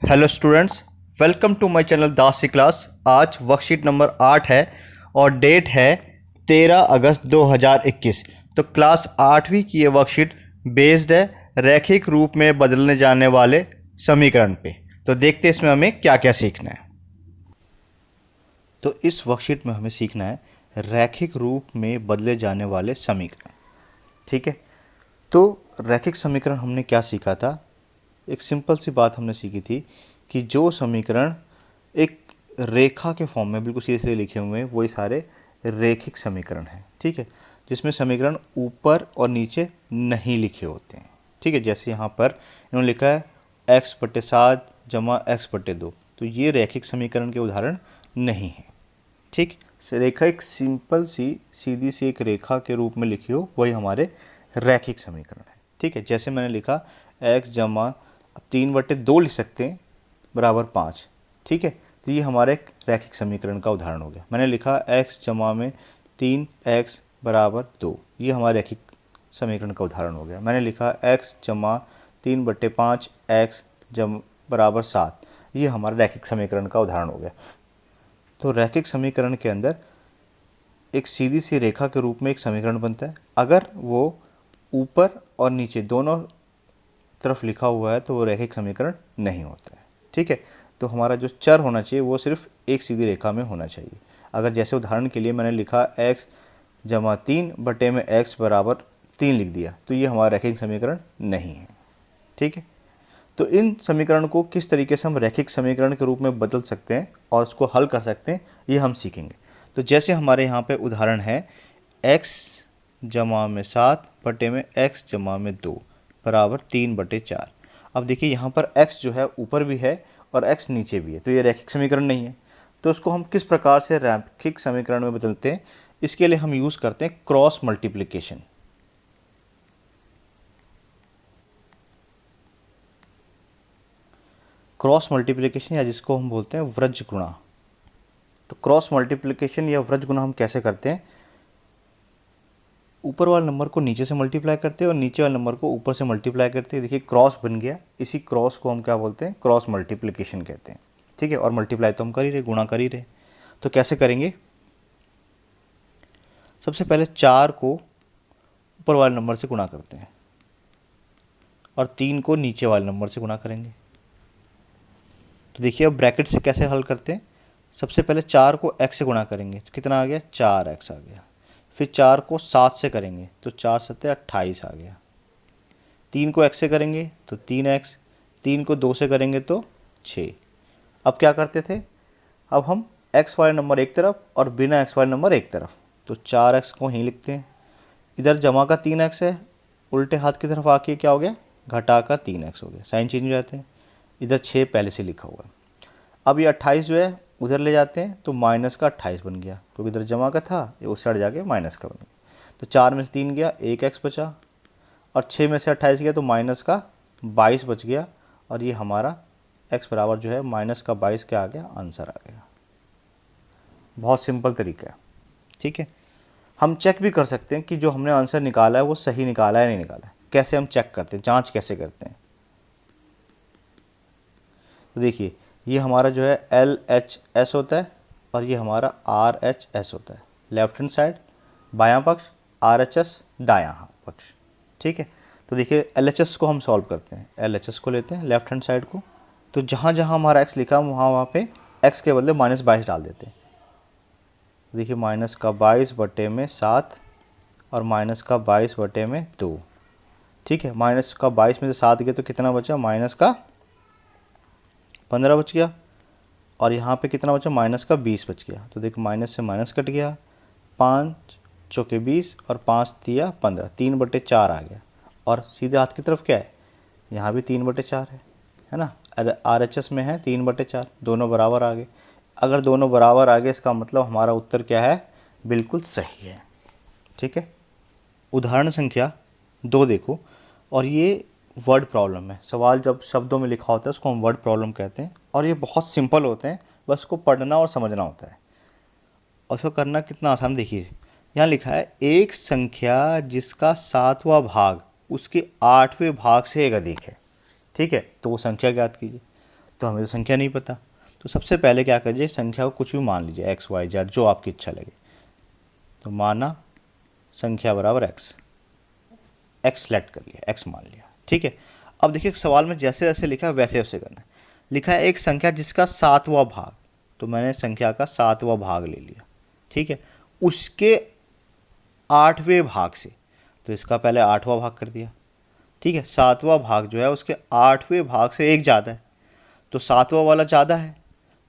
Hello students, welcome to my channel Das C class. आज worksheet number 8 है और date है 13 अगस्त 2021। तो क्लास 8वीं की ये वर्कशीट बेस्ड है रैखिक रूप में बदलने जाने वाले समीकरण पे। तो देखते हैं इसमें हमें क्या क्या सीखना है। तो इस वर्कशीट में हमें सीखना है रैखिक रूप में बदले जाने वाले समीकरण। ठीक है, तो रैखिक समीकरण हमने क्या सीखा था? एक सिंपल सी बात हमने सीखी थी कि जो समीकरण एक रेखा के फॉर्म में बिल्कुल सीधे सीधे लिखे हुए हैं वही सारे रैखिक समीकरण हैं। ठीक है, जिसमें समीकरण ऊपर और नीचे नहीं लिखे होते हैं। ठीक है, जैसे यहाँ पर इन्होंने लिखा है x/7 जमा x/2, तो ये रैखिक समीकरण के उदाहरण नहीं है। ठीक, रेखा एक सिंपल सी सीधी सी एक रेखा के रूप में लिखी हो वही हमारे रैखिक समीकरण है। ठीक है, जैसे मैंने लिखा x जमा 3/2 लिख सकते हैं बराबर 5। ठीक है, तो ये हमारे एक रैखिक समीकरण का उदाहरण हो गया। मैंने लिखा x जमा में 3x बराबर 2, ये हमारे रैखिक समीकरण का उदाहरण हो गया। मैंने लिखा x जमा 3/5 x जम बराबर 7, ये हमारा रैखिक समीकरण का उदाहरण हो गया। तो रैखिक समीकरण के अंदर एक सीधी सी रेखा के रूप में एक समीकरण बनता है। अगर वो ऊपर और नीचे दोनों तरफ लिखा हुआ है तो वो रैखिक समीकरण नहीं होता है। ठीक है, तो हमारा जो चर होना चाहिए वो सिर्फ एक सीधी रेखा में होना चाहिए। अगर जैसे उदाहरण के लिए मैंने लिखा x जमा 3/x बराबर 3 लिख दिया तो ये हमारा रैखिक समीकरण नहीं है। ठीक है, तो इन समीकरण को किस तरीके से हम रैखिक समीकरण के रूप में बदल सकते हैं और उसको हल कर सकते हैं ये हम सीखेंगे। तो जैसे हमारे यहाँ पे उदाहरण है x जमा में 7/x जमा में 2 बराबर 3/4। अब देखिए यहाँ पर x जो है ऊपर भी है और x नीचे भी है, तो ये रैखिक समीकरण नहीं है। तो उसको हम किस प्रकार से रैखिक समीकरण में बदलते हैं, इसके लिए हम यूज़ करते हैं क्रॉस मल्टीप्लिकेशन। क्रॉस मल्टीप्लिकेशन या जिसको हम बोलते हैं व्रज गुणा। तो क्रॉस मल्टीप्लिकेशन या व्रज गुणा हम कैसे करते हैं? ऊपर वाले नंबर को नीचे से मल्टीप्लाई करते हैं और नीचे वाले नंबर को ऊपर से मल्टीप्लाई करते हैं। देखिए क्रॉस बन गया, इसी क्रॉस को हम क्या बोलते हैं? क्रॉस मल्टीप्लिकेशन कहते हैं। ठीक है, और मल्टीप्लाई तो हम कर ही रहे, गुणा कर ही रहे। तो कैसे करेंगे? सबसे पहले 4 को ऊपर वाले नंबर से गुणा करते हैं और 3 को नीचे वाले नंबर से गुणा करेंगे। तो देखिए अब ब्रैकेट से कैसे हल करते हैं? सबसे पहले 4 को x से गुणा करेंगे तो कितना आ गया? 4x आ गया। फिर 4 को 7 से करेंगे तो 4 7 28 आ गया। 3 को x से करेंगे तो 3x, 3 को 2 से करेंगे तो 6। अब क्या करते थे? अब हम x वाले नंबर एक तरफ और बिना x वाले नंबर एक तरफ, तो 4x को ही लिखते हैं। इधर जमा का 3x है, उल्टे हाथ की तरफ आके क्या हो गया? घटा का 3x हो गया, साइन चेंज हो जाते हैं। इधर 6 पहले से लिखा हुआ है। अब ये 28 जो है उधर ले जाते हैं तो माइनस का 28 बन गया, क्योंकि इधर जमा का था, ये उस साइड जाके माइनस का बन गया। तो 4 में से 3 गया, 1x बचा, और 6 में से 28 गया तो माइनस का 22 बच गया, और ये हमारा x बराबर जो है माइनस का 22 क्या आ गया? आंसर आ गया। बहुत सिंपल तरीका है। ठीक है, हम चेक भी कर सकते हैं कि जो हमने आंसर निकाला है वो सही निकाला है नहीं निकाला है। कैसे हम चेक करते हैं, जांच कैसे करते हैं? तो देखिए ये हमारा जो है LHS होता है और ये हमारा RHS होता है, लेफ्ट हैंड साइड बायां पक्ष, RHS दायां पक्ष। ठीक है, तो देखिए LHS को हम सॉल्व करते हैं। LHS को लेते हैं लेफ्ट हैंड साइड को, तो जहाँ जहाँ हमारा x लिखा वहाँ पे x के बदले -22 डाल देते हैं। देखिए माइनस का 22/7 और माइनस का 22/2। ठीक है, माइनस का 22 में से 7 गया तो कितना बचा? माइनस का 15 बच गया, और यहाँ पे कितना बचा? माइनस का 20 बच गया। तो देखो माइनस से माइनस कट गया, 5 चौके 20 और 5 तिया 15, 3/4 आ गया। और सीधे हाथ की तरफ क्या है? यहाँ भी 3/4 है ना। RHS में है 3/4, दोनों बराबर आ गए। अगर दोनों बराबर आ गए इसका मतलब हमारा उत्तर क्या है? बिल्कुल सही है। ठीक है, उदाहरण संख्या 2 देखो, और ये वर्ड प्रॉब्लम है। सवाल जब शब्दों में लिखा होता है उसको हम वर्ड प्रॉब्लम कहते हैं, और ये बहुत सिंपल होते हैं, बस को पढ़ना और समझना होता है। और उसको करना कितना आसान, देखिए यहाँ लिखा है एक संख्या जिसका 7वां भाग उसके 8वें भाग से एक अधिक है। ठीक है, तो वो संख्या ज्ञात कीजिए। तो हमें तो संख्या नहीं पता। तो सबसे पहले क्या करिए, संख्या को कुछ भी मान लीजिए, एक्स वाई जेड जो आपकी इच्छा लगे। तो माना संख्या बराबर एक्स, एक्स सेलेक्ट कर लिया, एक्स मान लिया, ठीक है। अब देखिए सवाल में जैसे जैसे लिखा है वैसे वैसे करना है। लिखा है एक संख्या जिसका 7वां भाग, तो मैंने संख्या का 7वां भाग ले लिया, ठीक है। उसके 8वें भाग से, तो इसका पहले 8वां भाग कर दिया, ठीक है। 7वां भाग जो है उसके 8वें भाग से एक ज़्यादा है, तो 7वां वाला ज़्यादा है,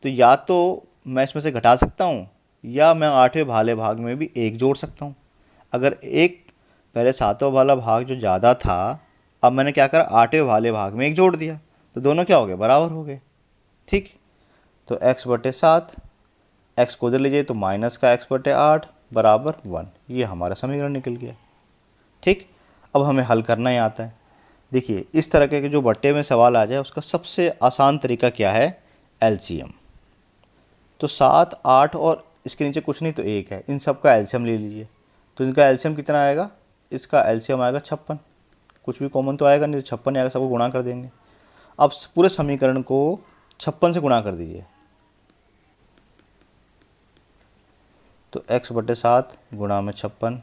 तो या तो मैं इसमें से घटा सकता हूँ या मैं 8वें भाले भाग में भी एक जोड़ सकता हूँ। अगर एक पहले 7वां वाला भाग जो ज़्यादा था, अब मैंने क्या करा, 8वें वाले भाग में एक जोड़ दिया, तो दोनों क्या हो गए, बराबर हो गए, ठीक। तो x/7, x को उधर लीजिए तो माइनस का x/8 बराबर 1, ये हमारा समीकरण निकल गया, ठीक। अब हमें हल करना ही आता है। देखिए इस तरह के जो बट्टे में सवाल आ जाए उसका सबसे आसान तरीका क्या है, एलसीएम। तो 7, 8 और इसके नीचे कुछ नहीं तो 1 है, इन सब का एलसीएम ले लीजिए। तो इनका एलसीएम कितना आएगा, इसका एलसीएम आएगा 56, कुछ भी कॉमन तो आएगा नहीं, तो 56 आएगा, सबको गुणा कर देंगे। अब पूरे समीकरण को 56 से गुणा कर दीजिए, तो x/7 गुणा में 56,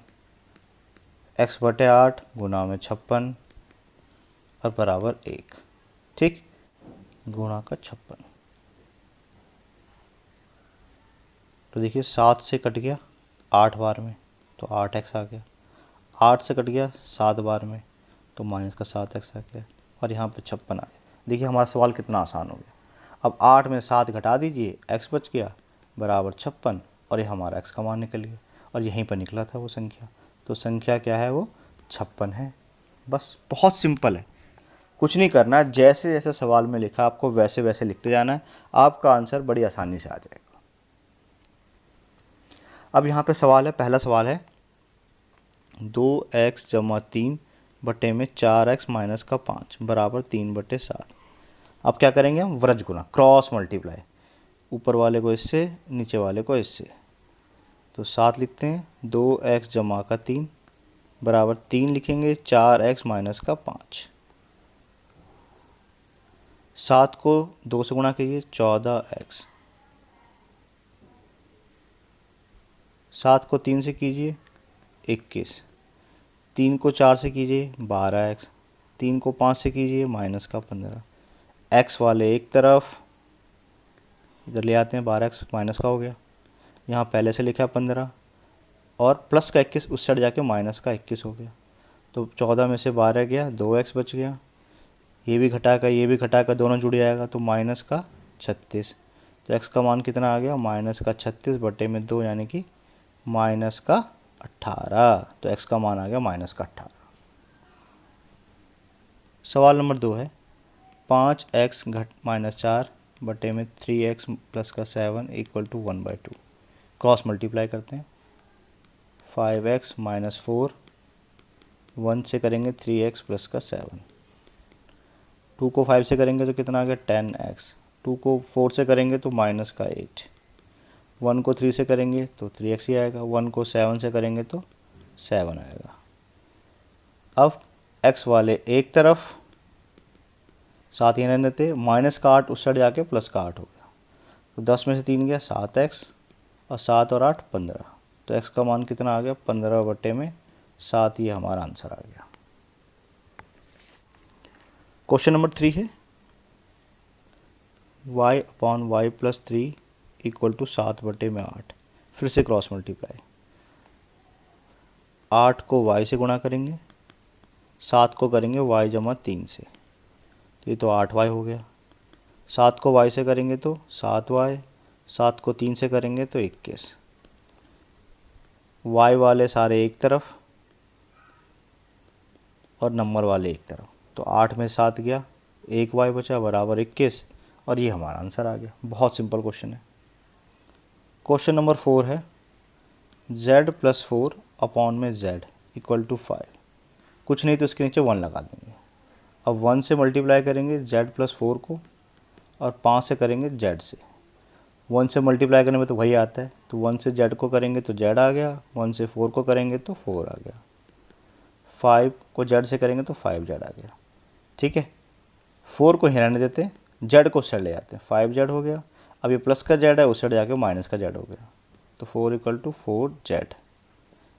x/8 गुणा में 56 और बराबर 1, ठीक, गुणा का 56। तो देखिए 7 से कट गया 8 बार में, तो 8x आ गया। 8 से कट गया 7 बार में, तो माइनस का 7x आ गया, और यहाँ पे 56 आ गया। देखिए हमारा सवाल कितना आसान हो गया। अब 8 में 7 घटा दीजिए, x बच गया बराबर 56, और ये हमारा x का मान निकल गया, और यहीं पर निकला था वो संख्या। तो संख्या क्या है, वो 56 है। बस बहुत सिंपल है, कुछ नहीं करना है, जैसे जैसे सवाल में लिखा आपको वैसे वैसे लिखते जाना है, आपका आंसर बड़ी आसानी से आ जाएगा। अब यहाँ पे सवाल है, पहला सवाल है 2x + 3 बटे में 4x माइनस का 5 बराबर 3/7। अब क्या करेंगे हम, व्रज गुना, क्रॉस मल्टीप्लाई, ऊपर वाले को इससे, नीचे वाले को इससे। तो 7 लिखते हैं, 2x जमा का 3 बराबर 3 लिखेंगे, 4x माइनस का 5। 7 को 2 से गुणा कीजिए, 14x। 7 को 3 से कीजिए 21, 3 को 4 से कीजिए 12x, 3 को 5 से कीजिए माइनस का 15। x वाले एक तरफ, इधर ले आते हैं, 12x माइनस का हो गया, यहाँ पहले से लिखा 15 और प्लस का 21, उस साइड जाके माइनस का 21 हो गया। तो 14 में से 12 गया, 2x बच गया, ये भी घटाकर ये भी घटाकर दोनों जुड़ जाएगा, तो माइनस का 36। तो x का मान कितना आ गया, माइनस का 36 बटे में 2, यानी कि माइनस का 18। तो x का मान आ गया माइनस का 18। सवाल नंबर 2 है 5x घट -4 बटे में 3x प्लस का 7 इक्वल टू 1/2। क्रॉस मल्टीप्लाई करते हैं, 5x माइनस 4, 1 से करेंगे 3x प्लस का 7, 2 को 5 से करेंगे तो कितना आ गया 10x, 2 को 4 से करेंगे तो माइनस का 8, 1 को 3 से करेंगे तो 3x ही आएगा, 1 को 7 से करेंगे तो 7 आएगा। अब x वाले एक तरफ, 7 ही रहने देते, माइनस का 8 उस साइड जाके प्लस का 8 हो गया, तो 10 में से 3 गया 7x, और 7 और 8 15। तो x का मान कितना आ गया 15 बटे में 7, ये हमारा आंसर आ गया। क्वेश्चन नंबर 3 है y/y + 3 इक्वल टू 7 बटे में 8। फिर से क्रॉस मल्टीप्लाई, 8 को y से गुणा करेंगे, 7 को करेंगे y जमा 3 से, तो ये तो 8y हो गया। 7 को y से करेंगे तो 7y, 7 को 3 से करेंगे तो 21। y वाले सारे एक तरफ और नंबर वाले एक तरफ, तो 8 में 7 गया, 1y बचा बराबर 21, और ये हमारा आंसर आ गया। बहुत सिंपल क्वेश्चन है। क्वेश्चन नंबर 4 है z + 4 अपॉन में z इक्वल टू 5। कुछ नहीं तो इसके नीचे 1 लगा देंगे। अब 1 से मल्टीप्लाई करेंगे z + 4 को, और 5 से करेंगे z से। 1 से मल्टीप्लाई करने में तो वही आता है, तो 1 से z को करेंगे तो z आ गया, 1 से 4 को करेंगे तो 4 आ गया, 5 को z से करेंगे तो 5z आ गया, ठीक है। 4 को ही रहने देते, जेड को उस साइड ले जाते हैं, 5z हो गया। अब ये प्लस का जेड है, उस साइड जाके माइनस का जेड हो गया, तो 4 इक्वल टू 4z।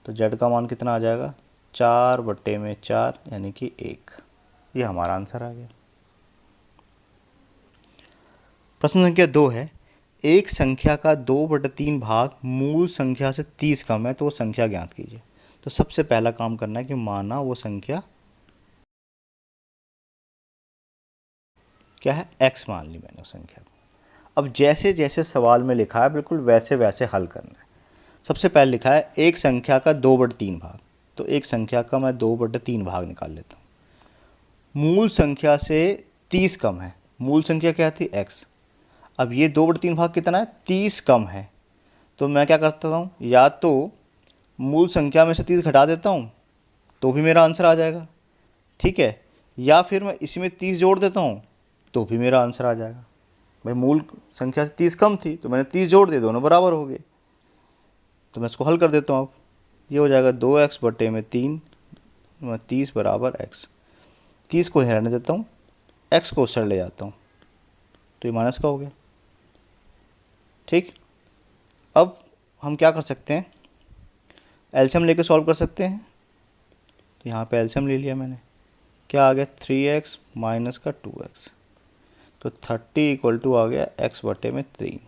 तो जेड का मान कितना आ जाएगा, 4/4 यानी कि 1। ये हमारा आंसर आ गया। प्रश्न संख्या 2 है, एक संख्या का 2/3 भाग मूल संख्या से 30 कम है तो वो संख्या ज्ञात कीजिए। तो सबसे पहला काम करना है कि माना वो संख्या क्या है, x मान ली मैंने उस संख्या को। अब जैसे जैसे सवाल में लिखा है बिल्कुल वैसे वैसे हल करना है। सबसे पहले लिखा है एक संख्या का 2/3 भाग, तो एक संख्या का मैं 2/3 भाग निकाल लेता हूँ। मूल संख्या से 30 कम है, मूल संख्या क्या थी, x। अब ये 2/3 भाग कितना है, 30 कम है, तो मैं क्या करता हूँ, या तो मूल संख्या में से 30 घटा देता हूँ तो भी मेरा आंसर आ जाएगा, ठीक है, या फिर मैं इसी में 30 जोड़ देता हूँ तो भी मेरा आंसर आ जाएगा। भाई मूल संख्या से 30 कम थी तो मैंने 30 जोड़ दिए, दोनों बराबर हो गए। तो मैं इसको हल कर देता हूँ। अब ये हो जाएगा 2x/3 30 बराबर x। 30 को रहने देता हूँ, x को उस साइड ले जाता हूँ, तो ये माइनस का हो गया, ठीक। अब हम क्या कर सकते हैं, एलसीएम लेके सॉल्व कर सकते हैं। तो यहाँ पे एलसीएम ले लिया मैंने, क्या आ गया, 3x माइनस का 2x, तो 30 इक्वल टू आ गया x/3।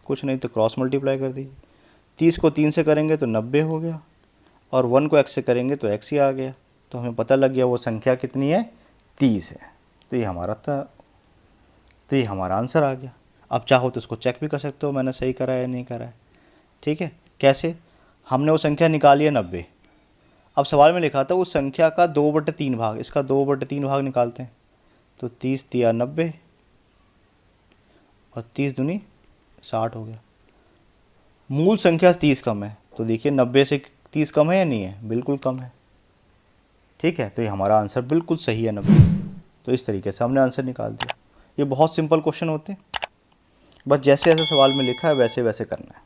कुछ नहीं तो क्रॉस मल्टीप्लाई कर दीजिए, 30 को 3 से करेंगे तो 90 हो गया, और 1 को x से करेंगे तो x ही आ गया। तो हमें पता लग गया वो संख्या कितनी है, 30 है। तो ये हमारा तो ये हमारा आंसर आ गया। अब चाहो तो इसको चेक भी कर सकते हो मैंने सही करा है या नहीं करा है, ठीक है। कैसे, हमने वो संख्या निकाली है 90। अब सवाल में लिखा था उस संख्या का 2/3 भाग, इसका 2/3 भाग निकालते हैं। तो 30 दिया 90 और 30 दूनी 60 हो गया। मूल संख्या 30 कम है, तो देखिए 90 से 30 कम है या नहीं है, बिल्कुल कम है, ठीक है। तो ये हमारा आंसर बिल्कुल सही है 90। तो इस तरीके से हमने आंसर निकाल दिया। ये बहुत सिंपल क्वेश्चन होते हैं, बस जैसे जैसे सवाल में लिखा है वैसे वैसे करना है।